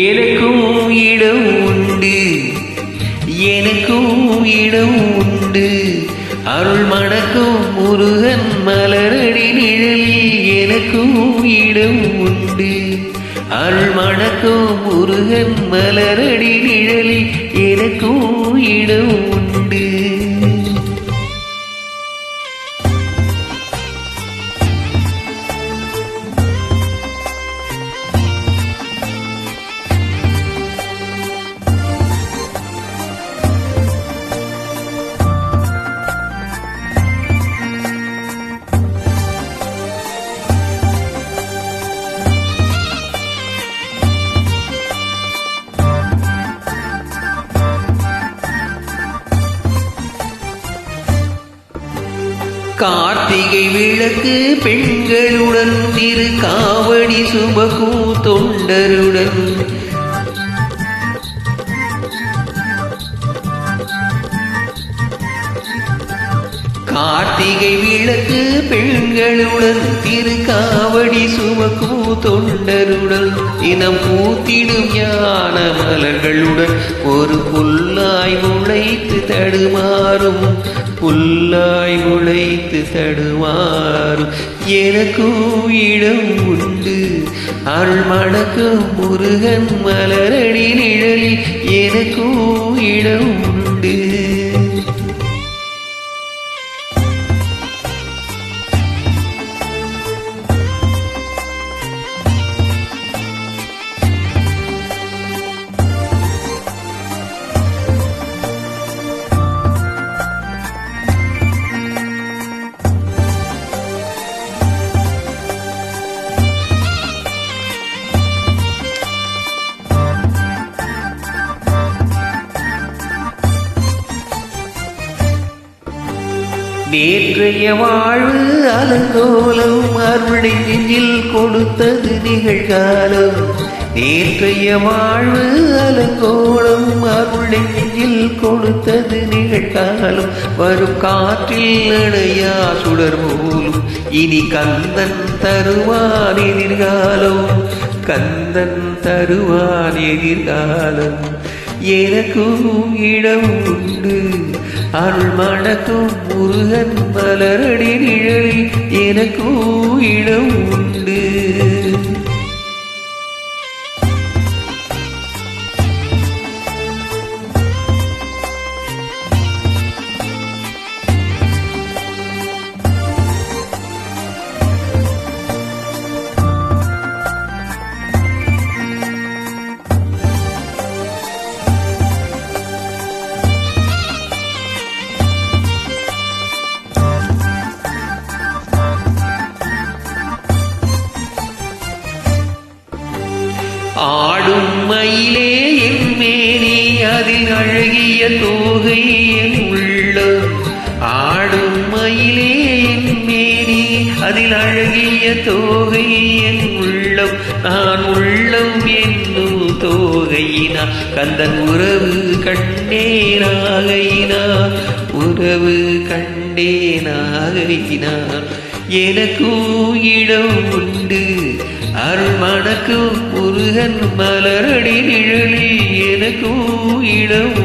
எனக்கும் இடம் உண்டு, எனக்கும் இடம் உண்டு. அருள் மணக்கும் முருகன் மலரடி நிழலில் எனக்கும் இடம் உண்டு. அருள் மணக்கும் முருகன் மலரடி நிழலில் எனக்கும் இடம் உண்டு. கார்த்திகை விளக்கு பெண்களுடன் திரு காவடி சுமக்கும் தொண்டருடன் கார்த்திகை விளக்கு பெண்களுடன் திரு காவடி சுமக்கும் தொண்டருடன் இனம் பூத்திடும் ஞான மலர்களுடன் ஒரு புல்லாய் முளைத்து தடுமாறும், புல்லாய் முளைத்து தடுமாறும். எனக்கும் இடம் உண்டு, அருள் மணக்கும் முருகன் மலரடி நிழலில் எனக்கும் இடம் உண்டு. நேற்றைய வாழ்வு அலங்கோலம் அருளை நெஞ்சில் கொடுத்தது நிகழ்காலம். நேற்றைய வாழ்வு அலங்கோலம் அருளை நெஞ்சில் கொடுத்தது நிகழ்காலம். வரும் காற்றில் அணையா சுடர் போலும் இனி கந்தன் தருவான் எதிர்காலம், கந்தன் தருவான் எதிர்காலம். எனக்கும் இடம் உண்டு, அருள் மணக்கும் முருகன் மலரடி நிழலில் எனக்கும் இடம் உண்டு. ஆடும் மயிலே என் மேனி அதில் அழகிய தோகை என் உள்ளம். ஆடும் மயிலே என் மேனி அதில் அழகிய தோகை என் உள்ளம். நான் உள்ளம் என்னும் தோகையினா கந்தன் உறவு கண்டேனாகையினா, உறவு கண்டேனாகையினா. எனக்கும் இடம் உண்டு, அருள் மணக்கும் முருகன் மலரடி நிழலில் எனக்கும் இடம்